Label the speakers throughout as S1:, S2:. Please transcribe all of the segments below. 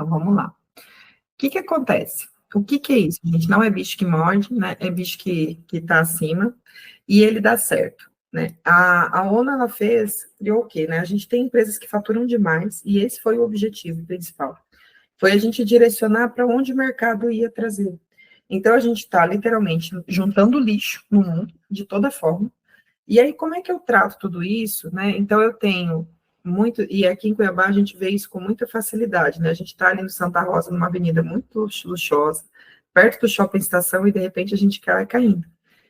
S1: Então, vamos lá. O que acontece? O que é isso, gente? Não é bicho que morde, né? É bicho que está acima e ele dá certo, né? A ONU, ela criou o quê, né? A gente tem empresas que faturam demais e esse foi o objetivo principal. Foi a gente direcionar para onde o mercado ia trazer. Então, a gente está literalmente juntando lixo no mundo, de toda forma. E aí, como é que eu trato tudo isso, né? Então, eu tenho muito, e aqui em Cuiabá a gente vê isso com muita facilidade, né? A gente está ali no Santa Rosa, numa avenida muito luxuosa, perto do shopping estação, e de repente a gente cai caindo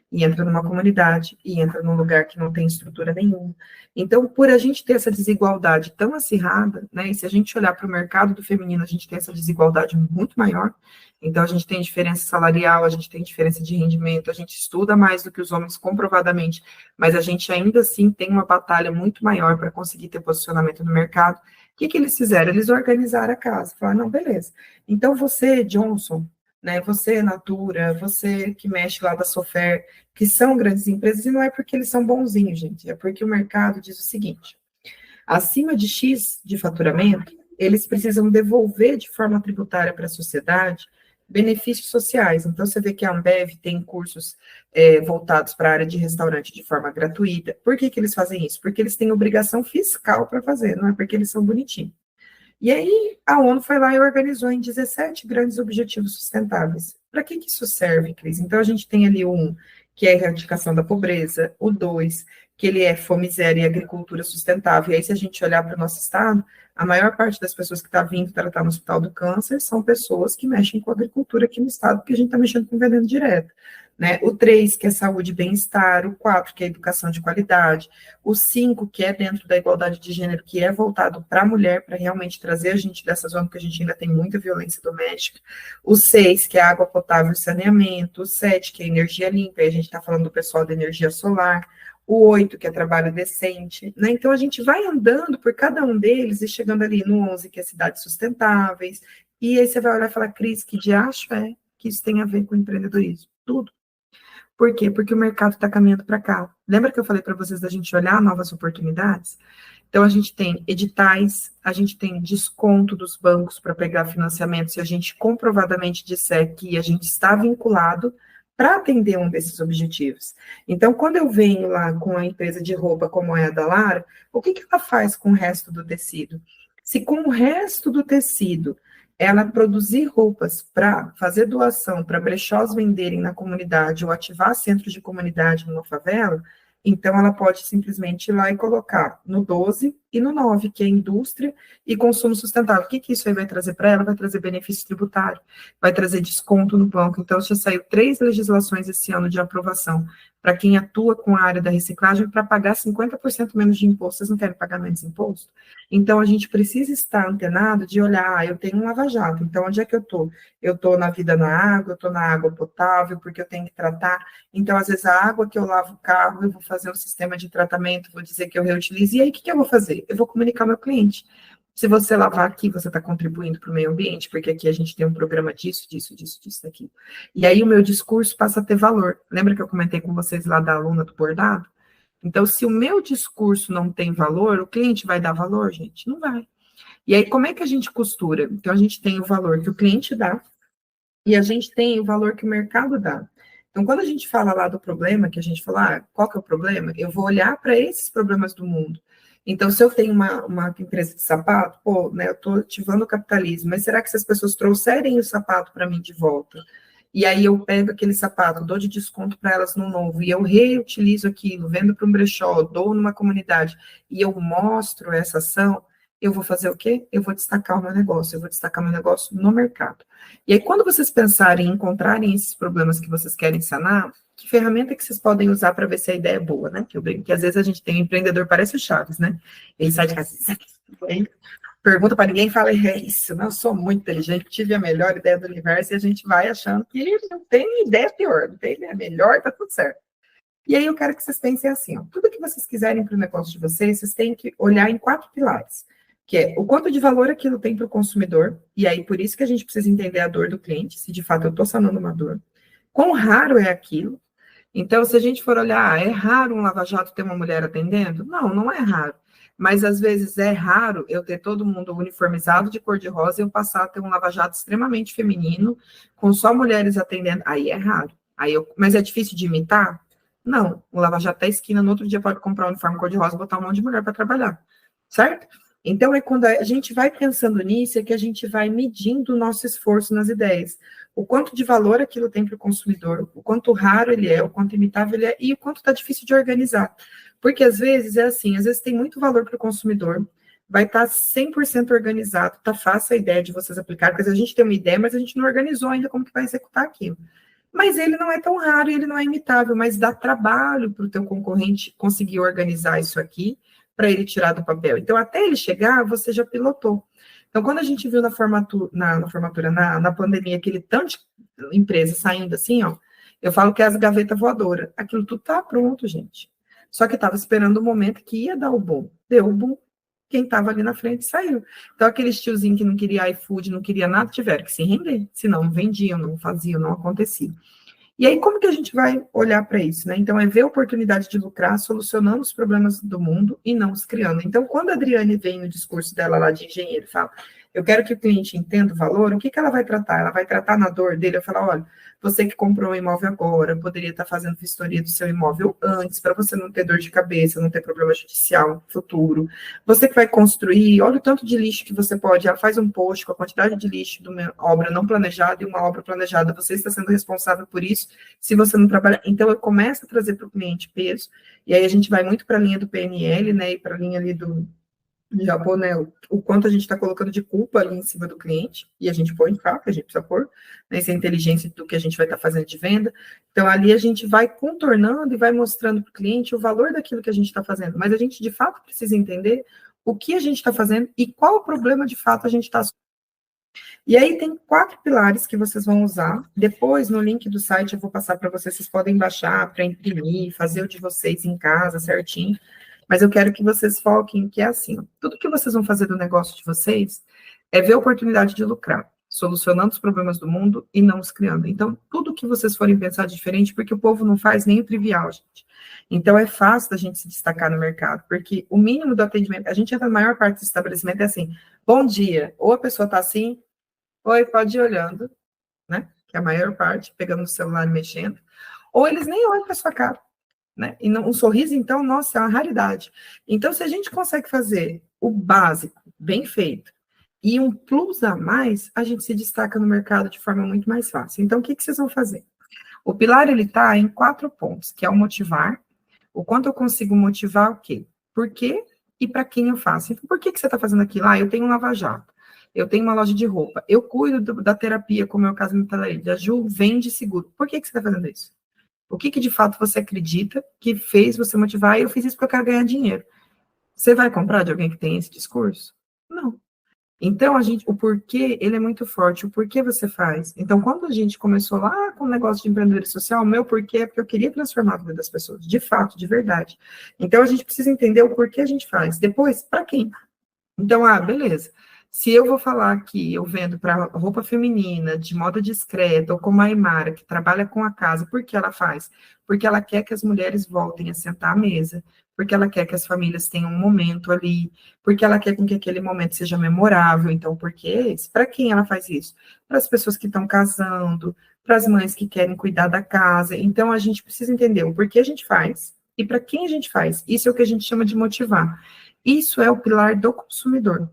S1: e entra numa comunidade, e entra num lugar que não tem estrutura nenhuma. Então, por a gente ter essa desigualdade tão acirrada, né, e se a gente olhar para o mercado do feminino, a gente tem essa desigualdade muito maior, então a gente tem diferença salarial, a gente tem diferença de rendimento, a gente estuda mais do que os homens comprovadamente, mas a gente ainda assim tem uma batalha muito maior para conseguir ter posicionamento no mercado. O que eles fizeram? Eles organizaram a casa, falaram, não, beleza, então você, Johnson, né, você, Natura, você que mexe lá da Sofer, que são grandes empresas, e não é porque eles são bonzinhos, gente, é porque o mercado diz o seguinte, acima de X de faturamento, eles precisam devolver de forma tributária para a sociedade benefícios sociais. Então, você vê que a Ambev tem cursos voltados para a área de restaurante de forma gratuita. Por que eles fazem isso? Porque eles têm obrigação fiscal para fazer, não é porque eles são bonitinhos. E aí, a ONU foi lá e organizou em 17 grandes objetivos sustentáveis. Para que isso serve, Cris? Então, a gente tem ali o 1, que é a erradicação da pobreza, o 2, que ele é fome zero e agricultura sustentável. E aí, se a gente olhar para o nosso estado, a maior parte das pessoas que está vindo tratar no Hospital do Câncer são pessoas que mexem com agricultura aqui no estado, porque a gente está mexendo com veneno direto. Né? O 3, que é saúde e bem-estar, o 4, que é educação de qualidade, o 5, que é dentro da igualdade de gênero, que é voltado para a mulher, para realmente trazer a gente dessa zona, porque a gente ainda tem muita violência doméstica, o 6, que é água potável e saneamento, o 7, que é energia limpa, e a gente está falando do pessoal da energia solar, o 8, que é trabalho decente, né? Então, a gente vai andando por cada um deles e chegando ali no 11, que é cidades sustentáveis, e aí você vai olhar e falar, Cris, que diacho é que isso tem a ver com empreendedorismo? Tudo. Por quê? Porque o mercado está caminhando para cá. Lembra que eu falei para vocês da gente olhar novas oportunidades? Então, a gente tem editais, a gente tem desconto dos bancos para pegar financiamento, se a gente comprovadamente disser que a gente está vinculado para atender um desses objetivos. Então, quando eu venho lá com a empresa de roupa como é a da Lara, o que ela faz com o resto do tecido? Se com o resto do tecido ela produzir roupas para fazer doação, para brechós venderem na comunidade ou ativar centros de comunidade numa favela, então ela pode simplesmente ir lá e colocar no 12 e no 9, que é indústria e consumo sustentável. O que isso aí vai trazer para ela? Vai trazer benefício tributário, vai trazer desconto no banco. Então, já saiu 3 legislações esse ano de aprovação para quem atua com a área da reciclagem para pagar 50% menos de imposto. Vocês não querem pagar menos imposto? Então, a gente precisa estar antenado de olhar, eu tenho um lava-jato, então onde é que eu estou? Eu estou na vida na água, eu estou na água potável, porque eu tenho que tratar. Então, às vezes, a água que eu lavo o carro, eu vou fazer um sistema de tratamento, vou dizer que eu reutilizo, e aí o que eu vou fazer? Eu vou comunicar ao meu cliente. Se você lavar aqui, você está contribuindo para o meio ambiente, porque aqui a gente tem um programa disso, daqui. E aí o meu discurso passa a ter valor. Lembra que eu comentei com vocês lá da aluna do bordado? Então, se o meu discurso não tem valor, o cliente vai dar valor, gente? Não vai. E aí, como é que a gente costura? Então, a gente tem o valor que o cliente dá e a gente tem o valor que o mercado dá. Então, quando a gente fala lá do problema, que a gente fala, qual que é o problema? Eu vou olhar para esses problemas do mundo. Então, se eu tenho uma empresa de sapato, pô, né, eu estou ativando o capitalismo, mas será que se as pessoas trouxerem o sapato para mim de volta? E aí eu pego aquele sapato, dou de desconto para elas no novo, e eu reutilizo aquilo, vendo para um brechó, dou numa comunidade, e eu mostro essa ação, eu vou fazer o quê? Eu vou destacar o meu negócio, eu vou destacar meu negócio no mercado. E aí, quando vocês pensarem em encontrarem esses problemas que vocês querem sanar, que ferramenta que vocês podem usar para ver se a ideia é boa, né? Que eu brinco que às vezes a gente tem um empreendedor, parece o Chaves, né? Ele sai de casa, pergunta para ninguém e fala, é isso, não, eu sou muito inteligente, tive a melhor ideia do universo, e a gente vai achando que não tem ideia pior, não tem ideia melhor, tá tudo certo. E aí eu quero que vocês pensem assim, ó, tudo que vocês quiserem para o negócio de vocês, vocês têm que olhar em 4 pilares, que é o quanto de valor aquilo tem para o consumidor, e aí por isso que a gente precisa entender a dor do cliente, se de fato eu estou sanando uma dor, quão raro é aquilo. Então, se a gente for olhar, é raro um lava-jato ter uma mulher atendendo? Não, não é raro. mas às vezes é raro eu ter todo mundo uniformizado de cor-de-rosa e eu passar a ter um lava-jato extremamente feminino, com só mulheres atendendo. Aí é raro. Mas é difícil de imitar? Não. O lava-jato da esquina, no outro dia pode comprar um uniforme cor-de-rosa e botar um monte de mulher para trabalhar. Certo? Então, é quando a gente vai pensando nisso, é que a gente vai medindo o nosso esforço nas ideias. O quanto de valor aquilo tem para o consumidor, o quanto raro ele é, o quanto imitável ele é, e o quanto está difícil de organizar. Porque, às vezes, é assim, às vezes tem muito valor para o consumidor, vai estar 100% organizado, está fácil a ideia de vocês aplicar, porque a gente tem uma ideia, mas a gente não organizou ainda como que vai executar aquilo. Mas ele não é tão raro, ele não é imitável, mas dá trabalho para o teu concorrente conseguir organizar isso aqui, para ele tirar do papel. Então, até ele chegar, você já pilotou. Então, quando a gente viu na pandemia, aquele tanto de empresa saindo assim, ó, eu falo que é as gavetas voadoras. Aquilo tudo tá pronto, gente. Só que estava esperando o momento que ia dar o boom. Deu o boom, quem estava ali na frente saiu. Então, aqueles tiozinhos que não queria iFood, não queria nada, tiveram que se render. Senão, não vendiam, não faziam, não acontecia. E aí, como que a gente vai olhar para isso, né? Então, é ver a oportunidade de lucrar, solucionando os problemas do mundo e não os criando. Então, quando a Adriane vem no discurso dela lá de engenheiro e fala, eu quero que o cliente entenda o valor, o que que ela vai tratar? Ela vai tratar na dor dele, eu falo, olha, você que comprou um imóvel agora, poderia estar fazendo vistoria do seu imóvel antes, para você não ter dor de cabeça, não ter problema judicial no futuro. Você que vai construir, olha o tanto de lixo que você pode, ela faz um post com a quantidade de lixo de uma obra não planejada e uma obra planejada, você está sendo responsável por isso, se você não trabalha. Então, eu começo a trazer para o cliente peso, e aí a gente vai muito para a linha do PNL, né, e para a linha ali do Japão, né, o quanto a gente está colocando de culpa ali em cima do cliente, e a gente põe de fato, a gente precisa pôr, né, essa inteligência do que a gente vai estar fazendo de venda. Então, ali a gente vai contornando e vai mostrando para o cliente o valor daquilo que a gente está fazendo, mas a gente, de fato, precisa entender o que a gente está fazendo e qual o problema, de fato, a gente está. E aí tem 4 pilares que vocês vão usar. Depois, no link do site, eu vou passar para vocês, vocês podem baixar para imprimir, fazer o de vocês em casa, certinho. Mas eu quero que vocês foquem que é assim, ó, tudo que vocês vão fazer do negócio de vocês é ver a oportunidade de lucrar, solucionando os problemas do mundo e não os criando. Então, tudo que vocês forem pensar diferente, porque o povo não faz nem o trivial, gente. Então, é fácil da gente se destacar no mercado, porque o mínimo do atendimento, a gente entra na maior parte do estabelecimento, é assim, bom dia, ou a pessoa está assim, oi, pode ir olhando, né? Que é a maior parte, pegando o celular e mexendo. Ou eles nem olham para sua cara, né? E não, um sorriso, então, nossa, é uma raridade. Então, se a gente consegue fazer o básico, bem feito, e um plus a mais, a gente se destaca no mercado de forma muito mais fácil. Então, o que que vocês vão fazer? O pilar, ele está em 4 pontos, que é o motivar, o quanto eu consigo motivar o quê? Por quê e para quem eu faço. Então, por que que você está fazendo aquilo? Ah, eu tenho um lava-jato. Eu tenho uma loja de roupa, eu cuido da terapia, como é o caso no Teleide, a Ju vende seguro. Por que que você está fazendo isso? O que que de fato você acredita que fez você motivar? Eu fiz isso porque eu quero ganhar dinheiro. Você vai comprar de alguém que tem esse discurso? Não. Então, o porquê, ele é muito forte. O porquê você faz. Então, quando a gente começou lá com o negócio de empreendedorismo social, o meu porquê é porque eu queria transformar a vida das pessoas, de fato, de verdade. Então, a gente precisa entender o porquê a gente faz. Depois, para quem? Então, beleza. Se eu vou falar que eu vendo para roupa feminina, de moda discreta, ou como a Aymara, que trabalha com a casa, por que ela faz? Porque ela quer que as mulheres voltem a sentar à mesa, porque ela quer que as famílias tenham um momento ali, porque ela quer que aquele momento seja memorável. Então, por que esse? Para quem ela faz isso? Para as pessoas que estão casando, para as mães que querem cuidar da casa. Então, a gente precisa entender o porquê a gente faz e para quem a gente faz. Isso é o que a gente chama de motivar. Isso é o pilar do consumidor.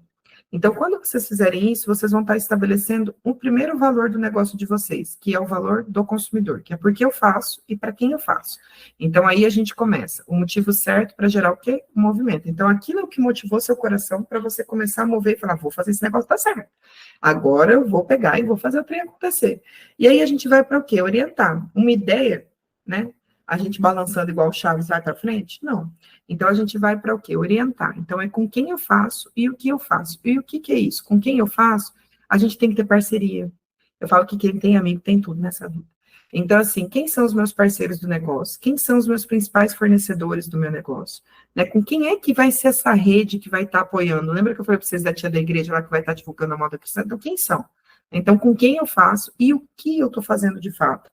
S1: Então, quando vocês fizerem isso, vocês vão estar estabelecendo o primeiro valor do negócio de vocês, que é o valor do consumidor, que é por que eu faço e para quem eu faço. Então, aí a gente começa. O motivo certo para gerar o quê? O movimento. Então, aquilo é o que motivou seu coração para você começar a mover e falar, vou fazer esse negócio dar certo. Agora eu vou pegar e vou fazer o trem acontecer. E aí a gente vai para o quê? Orientar. Uma ideia, né? A gente balançando igual o Chaves vai para frente? Não. Então, a gente vai para o quê? Orientar. Então, é com quem eu faço e o que eu faço. E o que que é isso? Com quem eu faço, a gente tem que ter parceria. Eu falo que quem tem amigo tem tudo nessa vida. Então, assim, quem são os meus parceiros do negócio? Quem são os meus principais fornecedores do meu negócio? Né? Com quem é que vai ser essa rede que vai estar apoiando? Lembra que eu falei para vocês da tia da igreja lá que vai estar divulgando a moda cristã? Então, quem são? Então, com quem eu faço e o que eu estou fazendo de fato?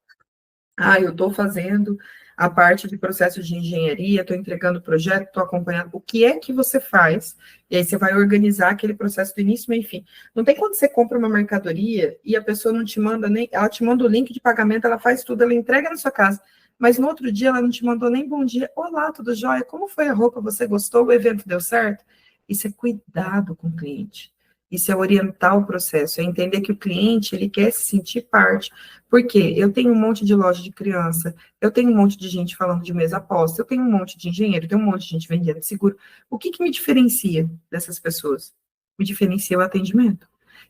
S1: Eu estou fazendo a parte de processo de engenharia, estou entregando o projeto, estou acompanhando, o que é que você faz? E aí você vai organizar aquele processo do início, meio e fim. Não tem quando você compra uma mercadoria e a pessoa não te manda nem, ela te manda o link de pagamento, ela faz tudo, ela entrega na sua casa, mas no outro dia ela não te mandou nem bom dia, olá, tudo jóia, como foi a roupa, você gostou, o evento deu certo? Isso é cuidado com o cliente. Isso é orientar o processo, é entender que o cliente, ele quer se sentir parte. Por quê? Eu tenho um monte de loja de criança, eu tenho um monte de gente falando de mesa aposta, eu tenho um monte de engenheiro, eu tenho um monte de gente vendendo seguro. O que que me diferencia dessas pessoas? Me diferencia o atendimento.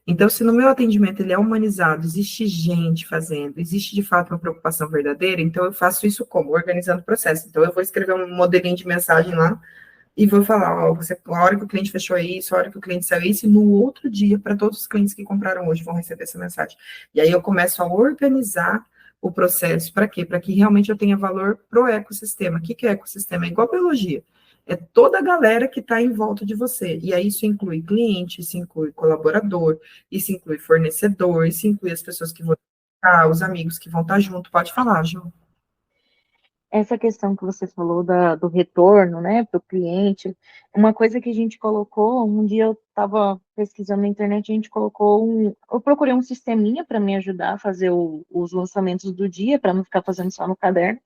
S1: Então, se no meu atendimento ele é humanizado, existe gente fazendo, existe de fato uma preocupação verdadeira, então eu faço isso como? Organizando o processo. Então, eu vou escrever um modelinho de mensagem lá, e vou falar, ó, você, a hora que o cliente fechou isso, a hora que o cliente saiu isso, e no outro dia, para todos os clientes que compraram hoje, vão receber essa mensagem. E aí eu começo a organizar o processo, para quê? Para que realmente eu tenha valor para o ecossistema. O que que é ecossistema? É igual a biologia. É toda a galera que está em volta de você. E aí isso inclui cliente, isso inclui colaborador, isso inclui fornecedor, isso inclui as pessoas que vão estar, os amigos que vão estar junto. Pode falar, Ju.
S2: Essa questão que você falou do retorno, né, para o cliente, uma coisa que a gente colocou, um dia eu estava pesquisando na internet, a gente colocou eu procurei um sisteminha para me ajudar a fazer os lançamentos do dia, para não ficar fazendo só no caderno,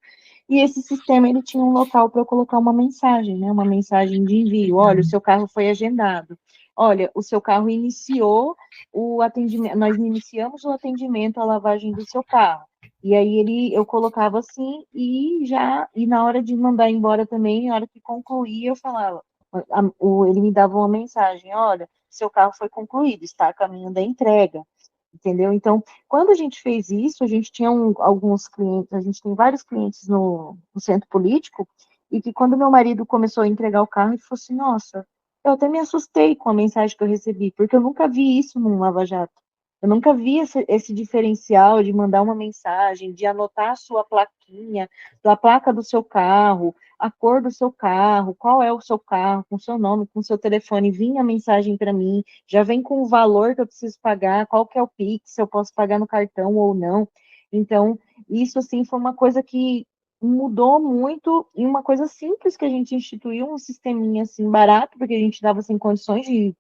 S2: e esse sistema, ele tinha um local para eu colocar uma mensagem, né, uma mensagem de envio, olha, o seu carro foi agendado, olha, o seu carro iniciou o atendimento, nós iniciamos o atendimento à lavagem do seu carro, e aí eu colocava assim e na hora de mandar embora também, na hora que concluía, eu falava, ele me dava uma mensagem, olha, seu carro foi concluído, está a caminho da entrega, entendeu? Então, quando a gente fez isso, a gente tinha alguns clientes, a gente tem vários clientes no centro político, e que quando meu marido começou a entregar o carro, ele falou assim, nossa, eu até me assustei com a mensagem que eu recebi, porque eu nunca vi isso num Lava Jato. Eu nunca vi esse diferencial de mandar uma mensagem, de anotar a sua plaquinha, da placa do seu carro, a cor do seu carro, qual é o seu carro, com seu nome, com seu telefone, vinha a mensagem para mim, já vem com o valor que eu preciso pagar, qual que é o Pix, se eu posso pagar no cartão ou não. Então, isso assim foi uma coisa que mudou muito e uma coisa simples que a gente instituiu, um sisteminha assim barato, porque a gente dava sem condições de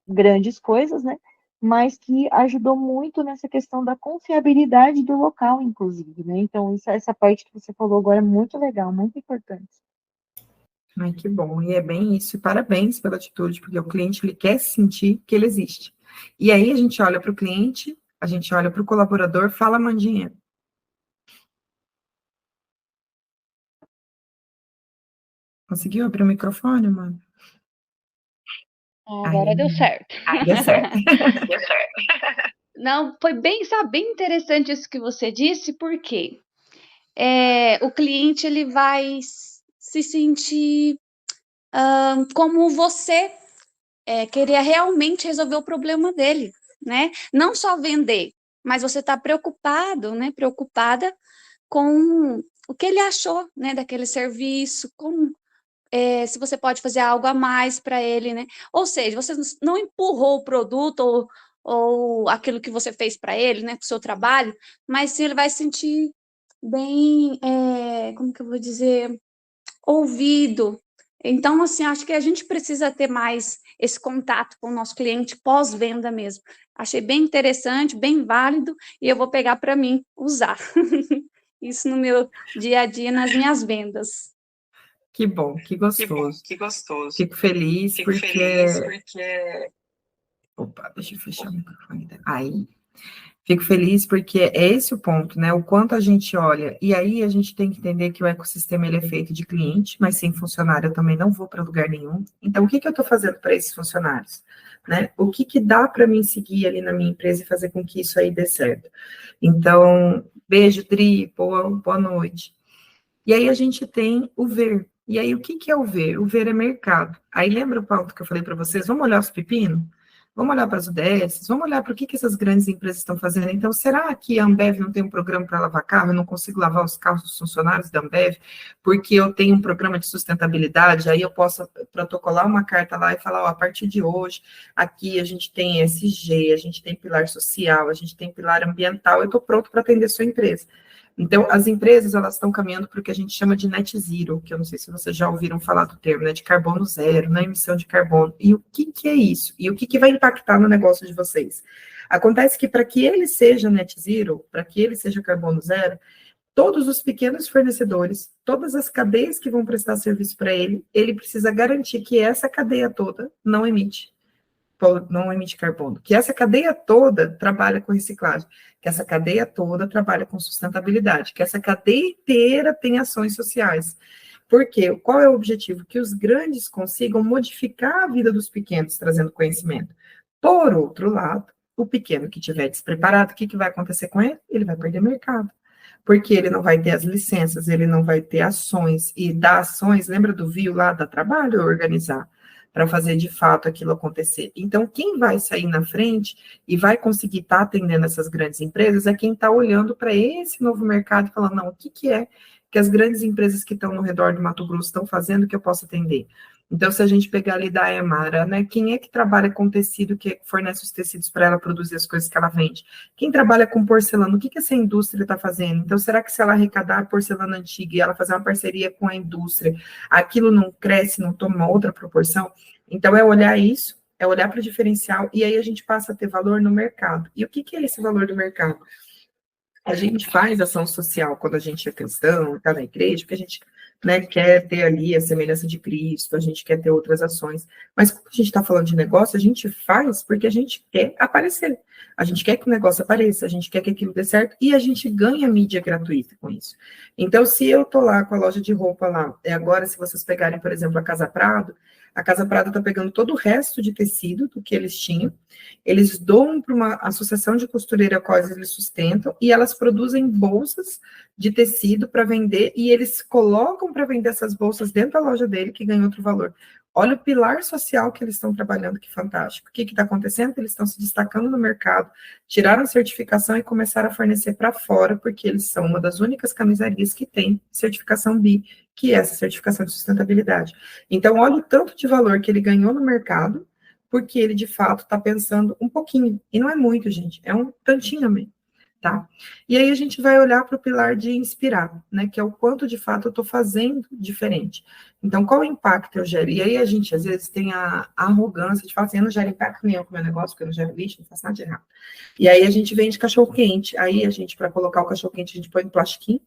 S2: grandes coisas, né? Mas que ajudou muito nessa questão da confiabilidade do local, inclusive, né? Então, essa parte que você falou agora é muito legal, muito importante.
S1: Ai, que bom. E é bem isso. E parabéns pela atitude, porque o cliente ele quer sentir que ele existe. E aí a gente olha para o cliente, a gente olha para o colaborador, fala mandinha. Conseguiu abrir o microfone, mano?
S3: Agora deu certo.
S1: Deu certo.
S3: Deu certo. Não, foi bem, sabe, bem interessante isso que você disse, porque o cliente ele vai se sentir como você queria realmente resolver o problema dele, né? Não só vender, mas você está preocupado, né? Preocupada com o que ele achou, né? Daquele serviço, se você pode fazer algo a mais para ele, né? Ou seja, você não empurrou o produto ou aquilo que você fez para ele, né? Com o seu trabalho, mas sim ele vai se sentir bem, como que eu vou dizer, ouvido. Então, assim, acho que a gente precisa ter mais esse contato com o nosso cliente pós-venda mesmo. Achei bem interessante, bem válido, e eu vou pegar para mim usar isso no meu dia a dia, nas minhas vendas.
S1: Que bom, que gostoso.
S3: Que gostoso.
S1: Fico feliz
S3: Fico
S1: porque.
S3: feliz porque.
S1: Opa, deixa eu fechar o microfone. Aí. Fico feliz porque é esse o ponto, né? O quanto a gente olha. E aí a gente tem que entender que o ecossistema ele é feito de cliente, mas sem funcionário eu também não vou para lugar nenhum. Então, o que, que eu estou fazendo para esses funcionários? Né? O que, que dá para mim seguir ali na minha empresa e fazer com que isso aí dê certo? Então, beijo, Dri, boa noite. E aí a gente tem o ver. E aí, o que, que é o ver? O ver é mercado. Aí lembra o ponto que eu falei para vocês? Vamos olhar os pepinos? Vamos olhar para as UDS, vamos olhar para o que, que essas grandes empresas estão fazendo. Então, será que a Ambev não tem um programa para lavar carro? Eu não consigo lavar os carros dos funcionários da Ambev, porque eu tenho um programa de sustentabilidade, aí eu posso protocolar uma carta lá e falar, ó, a partir de hoje, aqui a gente tem ESG, a gente tem pilar social, a gente tem pilar ambiental, eu estou pronto para atender a sua empresa. Então, as empresas, elas estão caminhando para o que a gente chama de net zero, que eu não sei se vocês já ouviram falar do termo, né, de carbono zero, na emissão de carbono. E o que é isso? E o que vai impactar no negócio de vocês? Acontece que para que ele seja net zero, para que ele seja carbono zero, todos os pequenos fornecedores, todas as cadeias que vão prestar serviço para ele precisa garantir que essa cadeia toda não emite carbono, que essa cadeia toda trabalha com reciclagem, que essa cadeia toda trabalha com sustentabilidade, que essa cadeia inteira tem ações sociais. Por quê? Qual é o objetivo? Que os grandes consigam modificar a vida dos pequenos, trazendo conhecimento. Por outro lado, o pequeno que estiver despreparado, o que vai acontecer com ele? Ele vai perder mercado. Porque ele não vai ter as licenças, ele não vai ter ações, e dar ações, lembra do VIO lá, dá trabalho organizar, para fazer de fato aquilo acontecer. Então, quem vai sair na frente e vai conseguir estar atendendo essas grandes empresas é quem está olhando para esse novo mercado e falando, não, o que é que as grandes empresas que estão no redor do Mato Grosso estão fazendo que eu posso atender? Então, se a gente pegar ali da Emara, né, quem é que trabalha com tecido, que fornece os tecidos para ela produzir as coisas que ela vende? Quem trabalha com porcelana, o que essa indústria está fazendo? Então, será que se ela arrecadar a porcelana antiga e ela fazer uma parceria com a indústria, aquilo não cresce, não toma uma outra proporção? Então, é olhar isso, é olhar para o diferencial, e aí a gente passa a ter valor no mercado. E o que é esse valor do mercado? A gente faz ação social quando a gente é cristão, está na igreja, porque a gente, né, quer ter ali a semelhança de Cristo, a gente quer ter outras ações, mas quando a gente está falando de negócio, a gente faz porque a gente quer aparecer, a gente quer que o negócio apareça, a gente quer que aquilo dê certo, e a gente ganha mídia gratuita com isso. Então, se eu estou lá com a loja de roupa lá, agora se vocês pegarem, por exemplo, a Casa Prado está pegando todo o resto de tecido do que eles tinham, eles doam para uma associação de costureira a qual eles sustentam, e elas produzem bolsas de tecido para vender, e eles colocam para vender essas bolsas dentro da loja dele, que ganha outro valor. Olha o pilar social que eles estão trabalhando, que fantástico. O que está acontecendo? Eles estão se destacando no mercado, tiraram a certificação e começaram a fornecer para fora, porque eles são uma das únicas camisarias que tem certificação BI, que é essa certificação de sustentabilidade. Então, olha o tanto de valor que ele ganhou no mercado, porque ele, de fato, está pensando um pouquinho. E não é muito, gente, é um tantinho também, tá? E aí a gente vai olhar para o pilar de inspirar, né? Que é o quanto, de fato, eu estou fazendo diferente. Então, qual o impacto eu gero? E aí a gente, às vezes, tem a arrogância de falar assim, eu não gero impacto nenhum com o meu negócio, porque eu não gero lixo, não faço nada de errado. E aí a gente vende cachorro-quente. Aí a gente, para colocar o cachorro-quente, a gente põe no plastiquinho.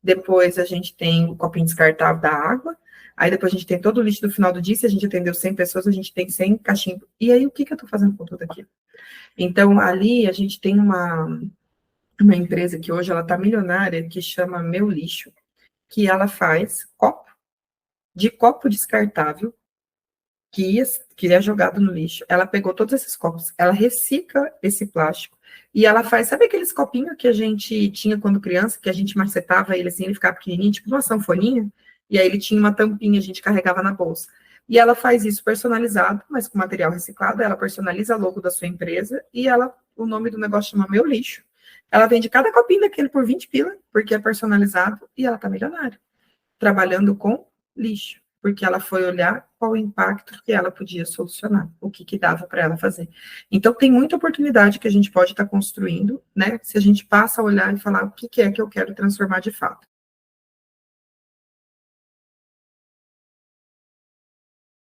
S1: Depois a gente tem o copinho descartável da água. Aí depois a gente tem todo o lixo do final do dia. Se a gente atendeu 100 pessoas, a gente tem 100 caixinhos. E aí, o que eu estou fazendo com tudo aquilo? Então, ali a gente tem uma empresa que hoje ela está milionária, que chama Meu Lixo, que ela faz copo descartável, que é jogado no lixo. Ela pegou todos esses copos, ela recicla esse plástico, e ela faz, sabe aqueles copinhos que a gente tinha quando criança, que a gente macetava ele assim, ele ficava pequenininho, tipo uma sanfoninha, e aí ele tinha uma tampinha, a gente carregava na bolsa. E ela faz isso personalizado, mas com material reciclado, ela personaliza o logo da sua empresa, e o nome do negócio chama Meu Lixo. Ela vende cada copinho daquele por 20 pila, porque é personalizado, e ela tá milionária, trabalhando com lixo, porque ela foi olhar qual o impacto que ela podia solucionar, o que dava para ela fazer. Então, tem muita oportunidade que a gente pode estar construindo, né, se a gente passa a olhar e falar o que é que eu quero transformar de fato.